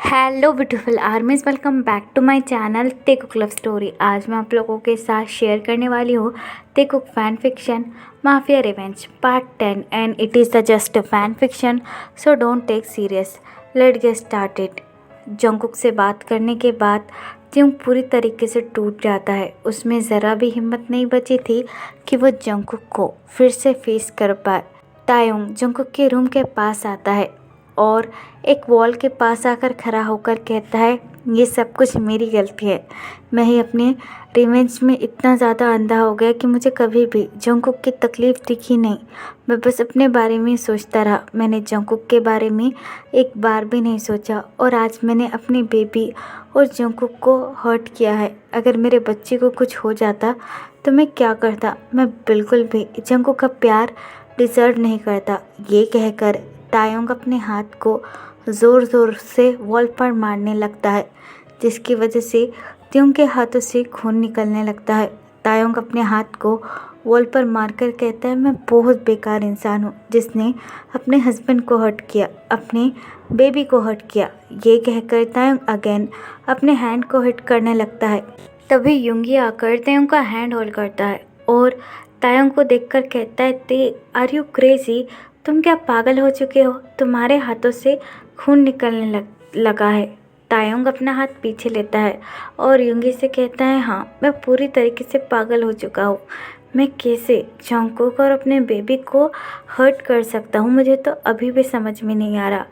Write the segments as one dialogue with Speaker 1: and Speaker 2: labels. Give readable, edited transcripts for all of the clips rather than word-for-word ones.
Speaker 1: Hello beautiful armies, welcome back to my channel Taekook love story. आज मैं आप लोगों के साथ शेयर करने वाली हूँ Taekook fan fiction mafia revenge part 10 and it is the just a fan fiction, so don't take serious. Let get started. Jungkook से बात करने के बाद त्योंग पूरी तरीके से टूट जाता है। उसमें ज़रा भी हिम्मत नहीं बची थी कि वो जंगकुक को फिर से फेस कर पाए। तायोंग जंगकुक के रूम के पास आता है और एक वॉल के पास आकर खड़ा होकर कहता है, ये सब कुछ मेरी गलती है। मैं ही अपने रिवेंज में इतना ज़्यादा अंधा हो गया कि मुझे कभी भी जंगकुक की तकलीफ़ दिखी नहीं। मैं बस अपने बारे में ही सोचता रहा। मैंने जंगकुक के बारे में एक बार भी नहीं सोचा और आज मैंने अपनी बेबी और जंगकुक को हर्ट किया है। अगर मेरे बच्चे को कुछ हो जाता तो मैं क्या करता। मैं बिल्कुल भी जंगकुक का प्यार डिज़र्व नहीं करता। ये कहकर तायोंग अपने हाथ को ज़ोर ज़ोर से वॉल पर मारने लगता है, जिसकी वजह से त्योंग के हाथों से खून निकलने लगता है। तायोंग अपने हाथ को वॉल पर मारकर कहता है, मैं बहुत बेकार इंसान हूँ जिसने अपने हस्बैंड को हर्ट किया, अपने बेबी को हर्ट किया। ये कहकर तायोंग अगेन अपने हैंड को हिट करने लगता है। तभी युंगी आकर तायोंग का हैंड होल्ड करता है और तायोंग को देखकर कहता है, ते आर यू क्रेजी? तुम क्या पागल हो चुके हो? तुम्हारे हाथों से खून निकलने लगा है। तायोंग अपना हाथ पीछे लेता है और युंगी से कहता है, हाँ मैं पूरी तरीके से पागल हो चुका हूँ। मैं कैसे जंगकुक और अपने बेबी को हर्ट कर सकता हूँ? मुझे तो अभी भी समझ में नहीं आ रहा।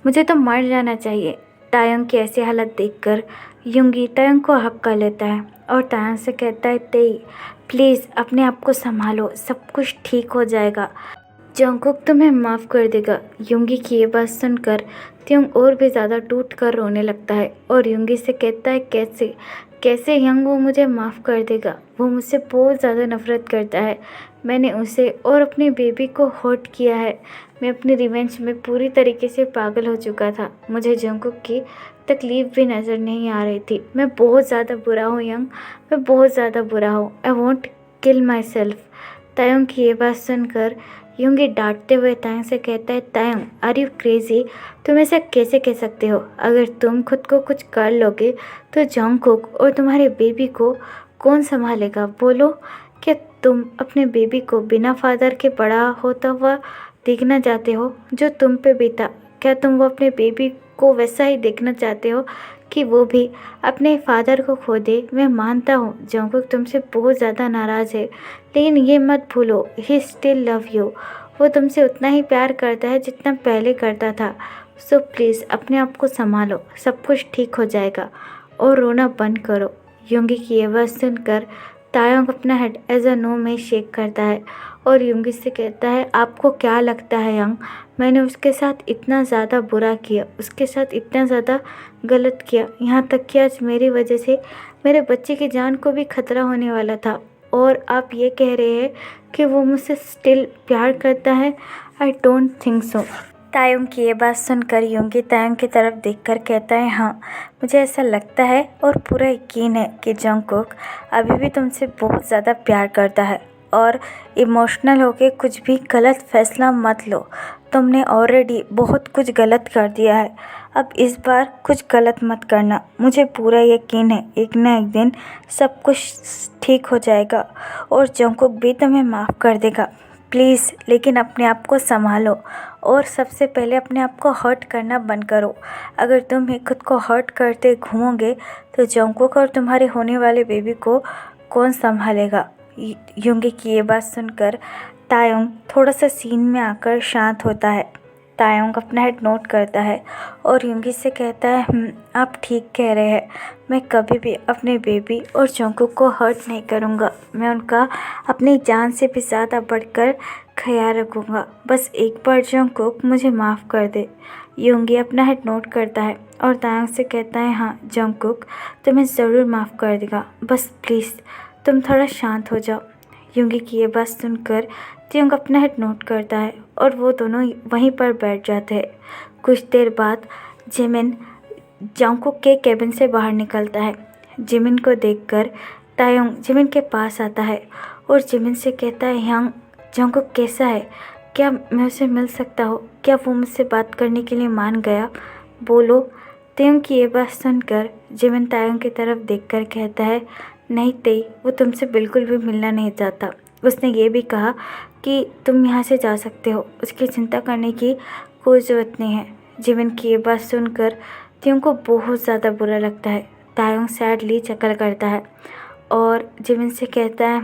Speaker 1: मुझे तो मर जाना चाहिए। तायोंग की ऐसी हालत देखकर युंगी तायोंग को हक कर लेता है और तायोंग से कहता है, तेई प्लीज़ अपने आप को संभालो, सब कुछ ठीक हो जाएगा। जंगकुक तुम्हें माफ़ कर देगा। युंगी की ये बात सुनकर त्योंग और भी ज़्यादा टूट कर रोने लगता है और युंगी से कहता है, कैसे कैसे यंग वो मुझे माफ़ कर देगा? वो मुझसे बहुत ज़्यादा नफ़रत करता है। मैंने उसे और अपने बेबी को हर्ट किया है। मैं अपनी रिवेंज में पूरी तरीके से पागल हो चुका था। मुझे जंगकुक की तकलीफ़ भी नज़र नहीं आ रही थी। मैं बहुत ज़्यादा बुरा हूँ यंग, मैं बहुत ज़्यादा बुरा हूँ। I want kill my self. तायोंग की ये बात सुनकर युंगी डांटते हुए तायोंग से कहता है, तायोंग आर यू क्रेजी? तुम ऐसा कैसे कह सकते हो? अगर तुम खुद को कुछ कर लोगे तो जंगकुक और तुम्हारे बेबी को कौन संभालेगा? बोलो, क्या तुम अपने बेबी को बिना फादर के बड़ा होता हुआ देखना चाहते हो जो तुम पे बीता? क्या तुम वो अपने बेबी को वैसा ही देखना चाहते हो कि वो भी अपने फादर को खो दे? मैं मानता हूँ जंगकुक तुमसे बहुत ज़्यादा नाराज़ है, लेकिन ये मत भूलो ही स्टिल लव यू। वो तुमसे उतना ही प्यार करता है जितना पहले करता था। सो प्लीज़ अपने आप को संभालो, सब कुछ ठीक हो जाएगा और रोना बंद करो। युंगी की ये बात सुनकर तायोंग अपना हेड एज अ नो में शेक करता है और युंगी से कहता है, आपको क्या लगता है यंग, मैंने उसके साथ इतना ज़्यादा बुरा किया, उसके साथ इतना ज़्यादा गलत किया, यहाँ तक कि आज मेरी वजह से मेरे बच्चे की जान को भी खतरा होने वाला था, और आप ये कह रहे हैं कि वो मुझसे स्टिल प्यार करता है? I don't think so. तायोंग की ये बात सुनकर युंगी तायोंग की तरफ देखकर कहता है, हाँ मुझे ऐसा लगता है और पूरा यकीन है कि जंगकुक अभी भी तुमसे बहुत ज़्यादा प्यार करता है, और इमोशनल होके कुछ भी गलत फैसला मत लो। तुमने ऑलरेडी बहुत कुछ गलत कर दिया है, अब इस बार कुछ गलत मत करना। मुझे पूरा यकीन है एक ना एक दिन सब कुछ ठीक हो जाएगा और जंगकुक भी तुम्हें माफ़ कर देगा। प्लीज़ लेकिन अपने आप को संभालो और सबसे पहले अपने आप को हर्ट करना बंद करो। अगर तुम ही खुद को हर्ट करते घूमोगे तो जंगकुक और तुम्हारे होने वाले बेबी को कौन संभालेगा? युंगी की ये बात सुनकर तायोंग थोड़ा सा सीन में आकर शांत होता है। तायोंग अपना हेड नोट करता है और युंगी से कहता है, आप ठीक कह रहे हैं। मैं कभी भी अपने बेबी और जंगकुक को हर्ट नहीं करूँगा। मैं उनका अपनी जान से भी ज़्यादा बढ़कर ख्याल रखूँगा। बस एक बार जंगकुक मुझे माफ़ कर दे। युंगी अपना हेड नोट करता है और तायोंग से कहता है, हाँ जंगकुक तुम्हें ज़रूर माफ़ कर देगा, बस प्लीज़ तुम थोड़ा शांत हो जाओ। युंगी की ये बात सुनकर त्योंग अपना हेड नोट करता है और वो दोनों वहीं पर बैठ जाते हैं। कुछ देर बाद जिमिन जंगकुक के केबिन से बाहर निकलता है। जिमिन को देखकर तायोंग जिमिन के पास आता है और जिमिन से कहता है, यंग जंगकुक कैसा है? क्या मैं उसे मिल सकता हूँ? क्या वो मुझसे बात करने के लिए मान गया? बोलो। तायोंग की ये बात सुनकर जिमिन तायोंग की तरफ देखकर कहता है, नहीं तेई, वो तुमसे बिल्कुल भी मिलना नहीं चाहता। उसने ये भी कहा कि तुम यहाँ से जा सकते हो, उसकी चिंता करने की कोई ज़रूरत नहीं है। जिमिन की ये बात सुनकर तायोंग को बहुत ज़्यादा बुरा लगता है। तायोंग सैडली चकल करता है और जिमिन से कहता है,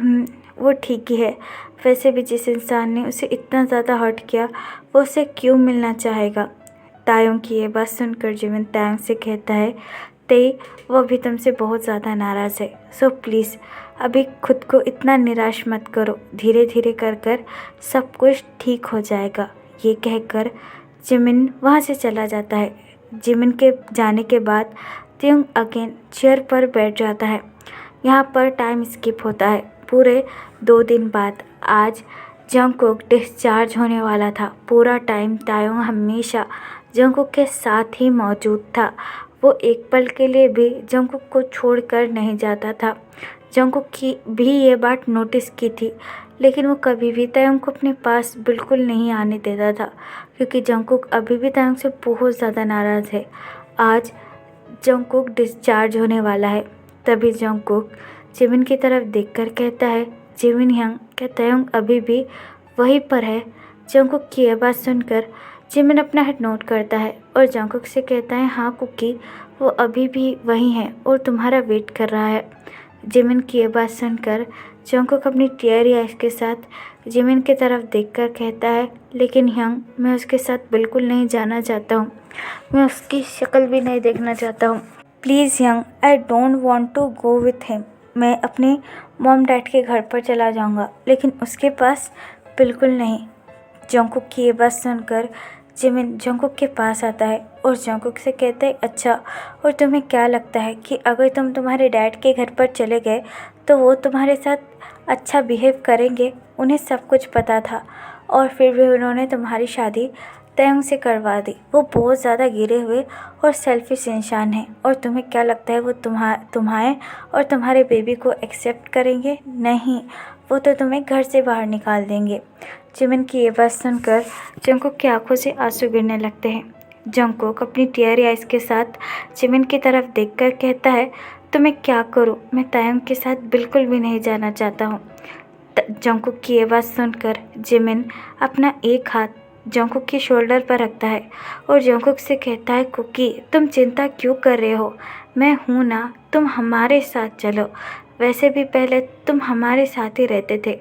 Speaker 1: वो ठीक ही है। वैसे भी जिस इंसान ने उसे इतना ज़्यादा हर्ट किया वो उसे क्यों मिलना चाहेगा। तायोंग की ये बात सुनकर जिमिन तायोंग से कहता है, तेई, वो अभी तुमसे बहुत ज़्यादा नाराज़ है, सो प्लीज़ अभी खुद को इतना निराश मत करो, धीरे धीरे कर कर सब कुछ ठीक हो जाएगा। ये कहकर जिमिन वहाँ से चला जाता है। जिमिन के जाने के बाद तायोंग अगेन चेयर पर बैठ जाता है। यहाँ पर टाइम स्किप होता है। पूरे 2 दिन बाद आज जंगकुक डिस्चार्ज होने वाला था। पूरा टाइम तायोंग हमेशा जंगकुक के साथ ही मौजूद था। वो एक पल के लिए भी जंगकुक को छोड़कर नहीं जाता था। जंगकुक की भी ये बात नोटिस की थी, लेकिन वो कभी भी तायोंग को अपने पास बिल्कुल नहीं आने देता था, क्योंकि जंगकुक अभी भी तायोंग से बहुत ज़्यादा नाराज़ है। आज जंगकुक डिस्चार्ज होने वाला है। तभी जंगकुक जिमिन की तरफ देखकर कहता है, जिमिन यंग, क्या तायोंग अभी भी वहीं पर है? जंगकुक की यह बात सुनकर जिमिन अपना हेड नोट करता है और जंगकुक से कहता है, हाँ कुकी, वो अभी भी वहीं है और तुम्हारा वेट कर रहा है। जिमिन की यह बात सुनकर जंगकुक अपनी टीयरी आइज के साथ जिमिन की तरफ देखकर कहता है, लेकिन यंग, मैं उसके साथ बिल्कुल नहीं जाना चाहता हूँ। मैं उसकी शक्ल भी नहीं देखना चाहता हूँ। Please Young, I don't want to go with him. मैं अपने मॉम डैड के घर पर चला जाऊँगा, लेकिन उसके पास बिल्कुल नहीं। जंगकुक की ये बात सुनकर जिमिन जंगकुक के पास आता है और जंगकुक से कहता है, अच्छा, और तुम्हें क्या लगता है कि अगर तुम तुम्हारे डैड के घर पर चले गए तो वो तुम्हारे साथ अच्छा बिहेव करेंगे? उन्हें सब कुछ पता था और फिर भी उन्होंने तुम्हारी शादी तायोंग से करवा दी। वो बहुत ज़्यादा गिरे हुए और सेल्फिश इंसान है। और तुम्हें क्या लगता है वो तुम्हारे और तुम्हारे बेबी को एक्सेप्ट करेंगे? नहीं, वो तो तुम्हें घर से बाहर निकाल देंगे। जिमिन की ये बात सुनकर जंगकुक की आंखों से आंसू गिरने लगते हैं। जंगकुक अपनी टीयरी आइज के साथ जिमिन की तरफ देखकर कहता है, तो मैं क्या करूं? मैं तायोंग के साथ बिल्कुल भी नहीं जाना चाहता हूं। जंगकुक की ये बात सुनकर जिमिन अपना एक हाथ जंगकुक के शोल्डर पर रखता है और जंगकुक से कहता है, कुकी, तुम चिंता क्यों कर रहे हो? मैं हूँ ना, तुम हमारे साथ चलो। वैसे भी पहले तुम हमारे साथ ही रहते थे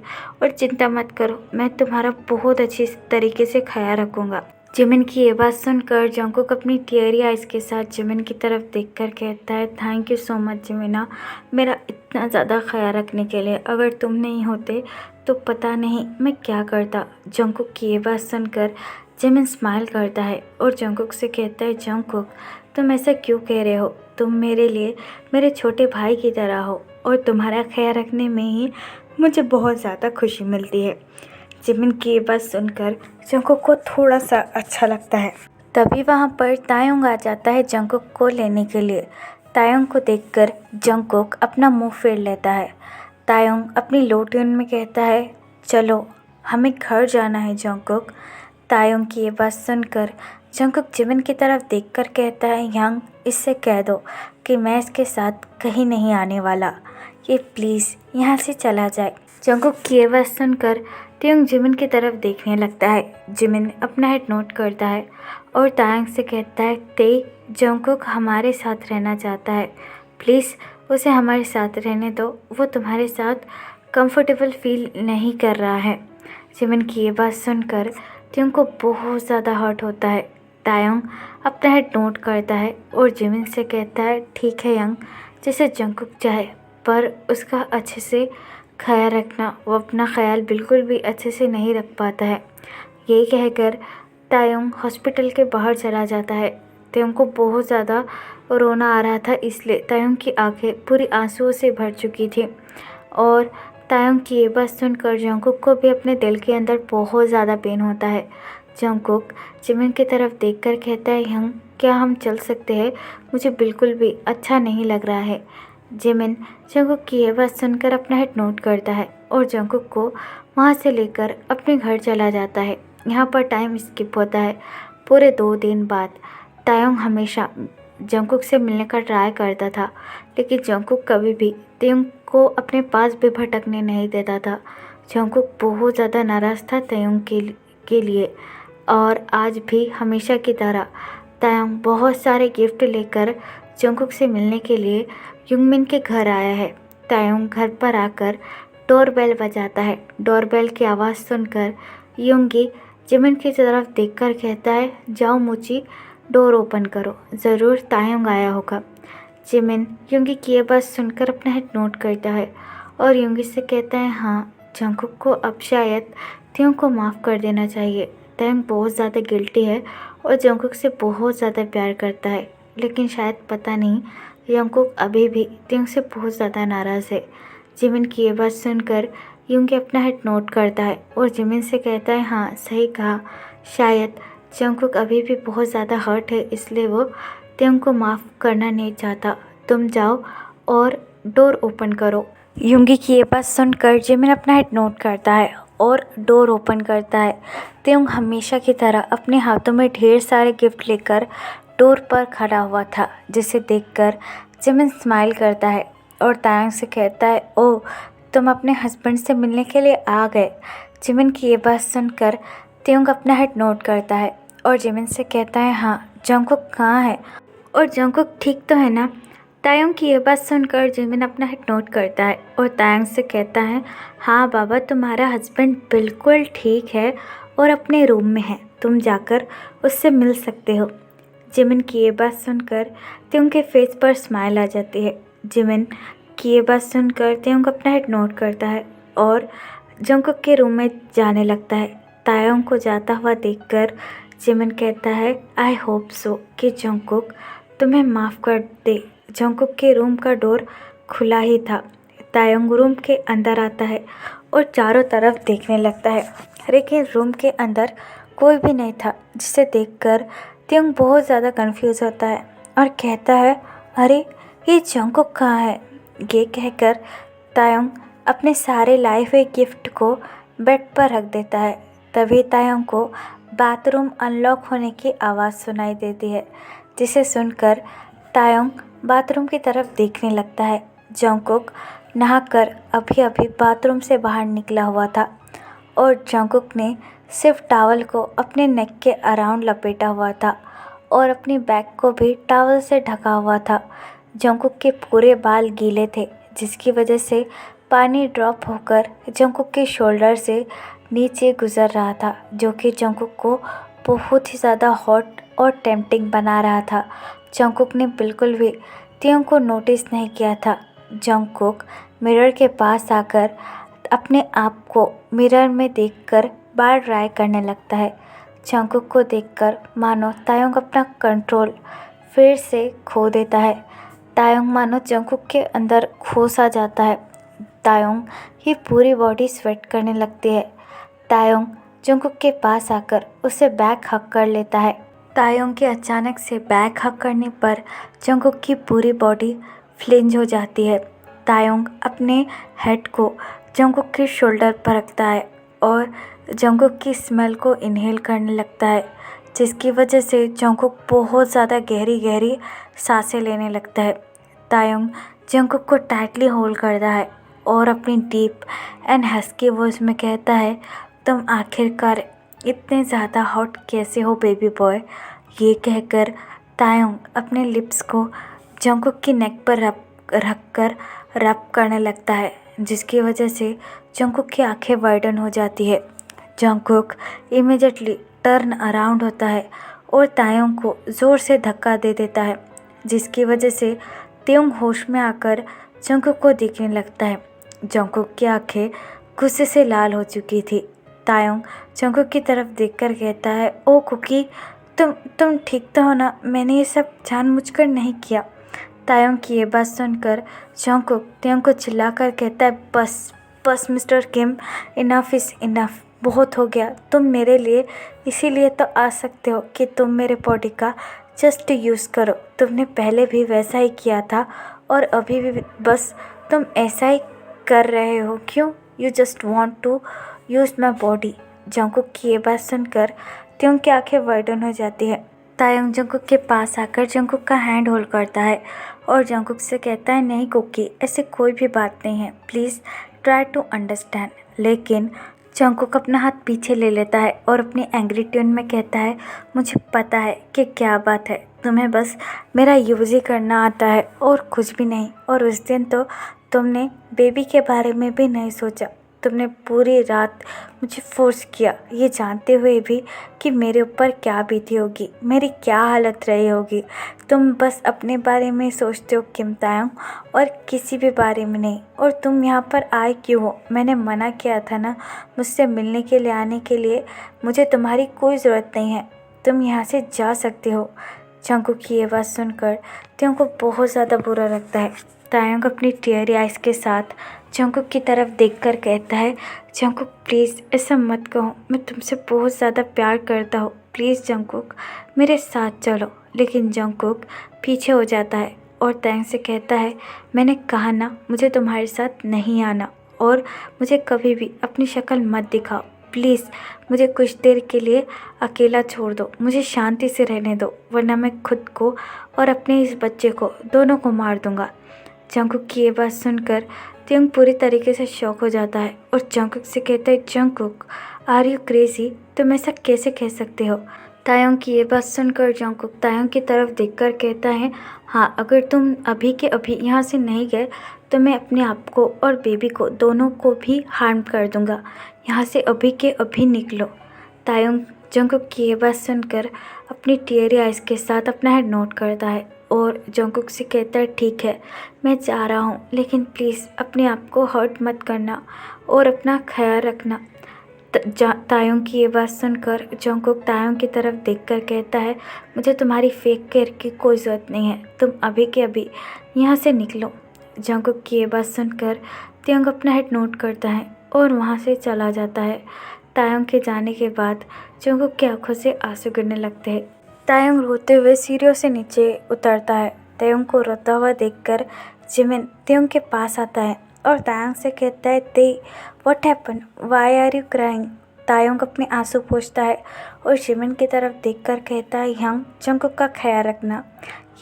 Speaker 1: और चिंता मत करो, मैं तुम्हारा बहुत अच्छी तरीके से ख्याल रखूँगा। जिमिन की ये बात सुनकर जंगकुक अपनी टीयरी आइज के साथ जिमिन की तरफ देखकर कहता है, थैंक यू सो मच जिमिना, मेरा इतना ज़्यादा ख्याल रखने के लिए। अगर तुम नहीं होते तो पता नहीं मैं क्या करता। जंगकुक की ये बात सुनकर जिमिन स्माइल करता है और जंगकुक से कहता है, जंगकुक, तुम ऐसा क्यों कह रहे हो? तुम मेरे लिए मेरे छोटे भाई की तरह हो और तुम्हारा ख्याल रखने में ही मुझे बहुत ज़्यादा खुशी मिलती है। जिमिन की ये बात सुनकर जंगकुक को थोड़ा सा अच्छा लगता है। तभी वहाँ पर तायोंग आ जाता है जंगकुक को लेने के लिए। तायोंग को देखकर जंगकुक अपना मुंह फेर लेता है। तायोंग अपनी लो ट्यून में कहता है, चलो हमें घर जाना है जंगकुक। तायोंग की ये बात सुनकर जंगकुक जिमिन की तरफ देखकर कहता है, यंग, इससे कह दो कि मैं इसके साथ कहीं नहीं आने वाला, ये प्लीज़ यहाँ से चला जाए। जंगकुक की ये बात सुनकर तायोंग जिमिन की तरफ देखने लगता है। जिमिन अपना हेड नोट करता है और तायोंग से कहता है, तेई, जंगकुक हमारे साथ रहना चाहता है, प्लीज़ उसे हमारे साथ रहने दो, वो तुम्हारे साथ कंफर्टेबल फील नहीं कर रहा है। जिमिन की ये बात सुनकर तायोंग को बहुत ज़्यादा हर्ट होता है। तायोंग अपना हेड नोट करता है और जिमिन से कहता है, ठीक है यंग, जैसे जंगकुक चाहे, पर उसका अच्छे से ख्याल रखना, वो अपना ख्याल बिल्कुल भी अच्छे से नहीं रख पाता है। यही कहकर तायोंग हॉस्पिटल के बाहर चला जाता है। तायोंग को बहुत ज़्यादा रोना आ रहा था, इसलिए तायोंग की आंखें पूरी आंसुओं से भर चुकी थी। और तायोंग की ये बात सुनकर जंगकुक को भी अपने दिल के अंदर बहुत ज़्यादा पेन होता है। जंगकुक जिमिन की तरफ देखकर कहता है, यंग, क्या हम चल सकते हैं? मुझे बिल्कुल भी अच्छा नहीं लग रहा है। जिमिन जंगकुक की ये बात सुनकर अपना हेड नोट करता है और जंगकुक को वहाँ से लेकर अपने घर चला जाता है। यहाँ पर टाइम स्किप होता है। पूरे 2 दिन बाद तायोंग हमेशा जंगकुक से मिलने का ट्राई करता था, लेकिन जंगकुक कभी भी तयंग को अपने पास भी भटकने नहीं देता था। जंगकुक बहुत ज़्यादा नाराज़ था तयंग के लिए, और आज भी हमेशा की तरह तयंग बहुत सारे गिफ्ट लेकर जंगकुक से मिलने के लिए युंगमिन के घर आया है। तयंग घर पर आकर डोरबेल बजाता है। डोरबेल की आवाज़ सुनकर युंगी जिमिन की तरफ देखकर कहता है, जाओ मोची, डोर ओपन करो, ज़रूर तायंग आया होगा। जिमिन युंगी की ये बात सुनकर अपना हेड नोट करता है और युंगी से कहता है, हाँ, जंगकुक को अब शायद तयंग को माफ़ कर देना चाहिए। तयंग बहुत ज़्यादा गिल्टी है और जंगकुक से बहुत ज़्यादा प्यार करता है, लेकिन शायद पता नहीं जंगकुक अभी भी तयंग से बहुत ज़्यादा नाराज़ है। जिमिन की ये बात सुनकर युंगी अपना हेड नोट करता है और जिमिन से कहता है, हाँ, सही कहा, शायद जंगकुक अभी भी बहुत ज़्यादा हर्ट है, इसलिए वो तयंग को माफ़ करना नहीं चाहता। तुम जाओ और डोर ओपन करो। युंगी की ये बात सुनकर जिमिन अपना हेड नोट करता है और डोर ओपन करता है। तयंग हमेशा की तरह अपने हाथों में ढेर सारे गिफ्ट लेकर डोर पर खड़ा हुआ था, जिसे देखकर जिमिन स्माइल करता है और तयंग से कहता है, ओह, तुम अपने हस्बैंड से मिलने के लिए आ गए। जिमिन की ये बात सुनकर तयंग अपना हेड नोट करता है और जिमिन से कहता है, हाँ, जंगकुक कहाँ है और जंगकुक ठीक तो है ना। तयंग की ये बात सुनकर जिमिन अपना हेड नोट करता है और तयंग से कहता है, हाँ बाबा, तुम्हारा हस्बैंड बिल्कुल ठीक है और अपने रूम में है, तुम जाकर उससे मिल सकते हो। जिमिन की ये बात सुनकर तयंग के फेस पर स्माइल आ जाती है। जिमिन की ये बात सुनकर तयंग अपना हेड नोट करता है और जंगकुक के रूम में जाने लगता है। तयंग को जाता हुआ देखकर जिमिन कहता है, आई होप सो कि जंगकुक तुम्हें माफ़ कर दे। जंगकुक के रूम का डोर खुला ही था। तयंग रूम के अंदर आता है और चारों तरफ देखने लगता है, लेकिन रूम के अंदर कोई भी नहीं था, जिसे देखकर तयंग बहुत ज़्यादा कंफ्यूज होता है और कहता है, अरे, ये जंगकुक कहाँ है। ये कहकर तयंग अपने सारे लाए हुए गिफ्ट को बेड पर रख देता है। तभी तयंग को बाथरूम अनलॉक होने की आवाज़ सुनाई देती है, जिसे सुनकर तयंग बाथरूम की तरफ देखने लगता है। जंगकुक नहाकर अभी अभी बाथरूम से बाहर निकला हुआ था और जंगकुक ने सिर्फ टॉवल को अपने नेक के अराउंड लपेटा हुआ था और अपनी बैक को भी टॉवल से ढका हुआ था। जंगकुक के पूरे बाल गीले थे, जिसकी वजह से पानी ड्रॉप होकर जंगकुक के शोल्डर से नीचे गुजर रहा था, जो कि जंगकुक को बहुत ही ज़्यादा हॉट और टेम्पटिंग बना रहा था। जंगकुक ने बिल्कुल भी तयंग को नोटिस नहीं किया था। जंगकुक मिरर के पास आकर अपने आप को मिरर में देखकर बाल ड्राई करने लगता है। जंगकुक को देखकर मानो तयंग अपना कंट्रोल फिर से खो देता है। तयंग मानो जंगकुक के अंदर घुस आ जाता है। तयंग की पूरी बॉडी स्वेट करने लगती है। तयंग जंगकुक के पास आकर उसे बैक हग कर लेता है। तयंग के अचानक से बैक हग करने पर जंगकुक की पूरी बॉडी फ्लिंज हो जाती है। तयंग अपने हेड को जंगकुक के शोल्डर पर रखता है और जंगकुक की स्मेल को इनहेल करने लगता है, जिसकी वजह से जंगकुक बहुत ज़्यादा गहरी गहरी सांसें लेने लगता है। तयंग जंगकुक को टाइटली होल्ड करता है और अपनी डीप एंड हस्की वॉइस में कहता है, तुम आखिरकार इतने ज़्यादा हॉट कैसे हो बेबी बॉय। ये कहकर तयंग अपने लिप्स को जंगकुक की नेक पर रखकर रब करने लगता है, जिसकी वजह से जंगकुक की आंखें वाइडन हो जाती है। जंगकुक इमीडिएटली टर्न अराउंड होता है और तयंग को ज़ोर से धक्का दे देता है, जिसकी वजह से तयंग होश में आकर जंगकुक को देखने लगता है। जंगकुक की आंखें गुस्से से लाल हो चुकी थी। तयंग जंगकुक की तरफ देखकर कहता है, ओ कुकी, तुम ठीक तो हो ना, मैंने ये सब जानबूझकर नहीं किया। तयंग की ये बात सुनकर जंगकुक तयंग को चिल्लाकर कहता है, बस बस mister Kim, enough is enough, बहुत हो गया। तुम मेरे लिए इसीलिए तो आ सकते हो कि तुम मेरे बॉडी का जस्ट यूज़ करो। तुमने पहले भी वैसा ही किया था और अभी भी बस तुम ऐसा ही कर रहे हो। क्यों? You just want to use my body. Jungkook की ये बात सुनकर तयंग की आंखें वाइडन हो जाती है तायंग जंगकुक के पास आकर जंगकुक का हैंड होल्ड करता है और जंगकुक से कहता है, नहीं कुकी, ऐसे कोई भी बात नहीं है, प्लीज़ ट्राई टू अंडरस्टैंड। लेकिन जंगकुक अपना हाथ पीछे ले लेता है और अपनी एंग्री ट्यून में कहता है, मुझे पता है कि क्या बात है, तुम्हें बस मेरा यूज़ ही करना आता है और कुछ भी नहीं। और उस दिन तो तुमने बेबी के बारे में भी नहीं सोचा, तुमने पूरी रात मुझे फोर्स किया, ये जानते हुए भी कि मेरे ऊपर क्या बीती होगी, मेरी क्या हालत रही होगी। तुम बस अपने बारे में सोचते हो किम तायंग, और किसी भी बारे में नहीं। और तुम यहाँ पर आए क्यों हो? मैंने मना किया था ना मुझसे मिलने के लिए आने के लिए। मुझे तुम्हारी कोई ज़रूरत नहीं है, तुम यहाँ से जा सकते हो। जंगकुक की ये बात सुनकर तायंग को बहुत ज़्यादा बुरा लगता है। तायंग अपनी टीयरी आइज़ के साथ जंगकुक की तरफ देखकर कहता है, जंगकुक प्लीज़ ऐसा मत कहो, मैं तुमसे बहुत ज़्यादा प्यार करता हूँ, प्लीज़ जंगकुक मेरे साथ चलो। लेकिन जंगकुक पीछे हो जाता है और तायंग से कहता है, मैंने कहा ना मुझे तुम्हारे साथ नहीं आना, और मुझे कभी भी अपनी शक्ल मत दिखाओ, प्लीज़ मुझे कुछ देर के लिए अकेला छोड़ दो, मुझे शांति से रहने दो, वरना मैं खुद को और अपने इस बच्चे को दोनों को मार दूँगा। जंगकुक की ये बात सुनकर तायंग पूरी तरीके से शॉक हो जाता है और जंगकुक से कहता है, जंगकुक आर यू क्रेजी, तुम ऐसा कैसे कह सकते हो? तायंग की ये बात सुनकर जंगकुक तायंग की तरफ देखकर कहता है, हाँ अगर तुम अभी के अभी यहाँ से नहीं गए तो मैं अपने आप को और बेबी को दोनों को भी हार्म कर दूँगा, यहाँ से अभी के अभी निकलो। तायंग जंगकुक की ये बात सुनकर अपनी टीयरी आइज़ के साथ अपना हेड नोट करता है और जंगकुक से कहता है, ठीक है मैं जा रहा हूँ, लेकिन प्लीज़ अपने आप को हर्ट मत करना और अपना ख्याल रखना। तायंग की ये बात सुनकर जंगकुक तायंग की तरफ देखकर कहता है, मुझे तुम्हारी फेक केयर की कोई ज़रूरत नहीं है, तुम अभी के अभी यहाँ से निकलो। जंगकुक की ये बात सुनकर तायंग अपना हेड नोट करता है और वहाँ से चला जाता है। तायंग के जाने के बाद जंगकुक की आंखों से आंसू गिरने लगते हैं। तायंग रोते हुए सीढ़ियों से नीचे उतरता है। तायंग को रोता हुआ देखकर जिमिन तायंग के पास आता है और तायंग से कहता है, Tae what happen, why are you crying? Taehyung अपने आंसू पोंछता है और जिमिन की तरफ देखकर कहता है, यंग जंगकुक का ख्याल रखना।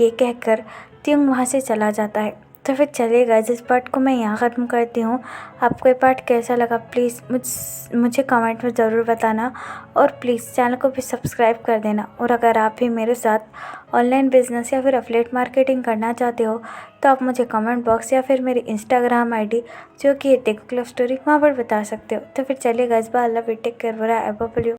Speaker 1: ये कहकर तायंग वहाँ से चला जाता है। तो फिर चलेगा, जिस पार्ट को मैं यहाँ ख़त्म करती हूँ। आपको ये पार्ट कैसा लगा प्लीज़ मुझे कमेंट में ज़रूर बताना, और प्लीज़ चैनल को भी सब्सक्राइब कर देना। और अगर आप भी मेरे साथ ऑनलाइन बिजनेस या फिर एफिलिएट मार्केटिंग करना चाहते हो तो आप मुझे कमेंट बॉक्स या फिर मेरी इंस्टाग्राम आईडी जो कि टेकुक लव स्टोरी, वहाँ पर बता सकते हो। तो फिर चलेगा, इस बार अल्लाह टेक केयर,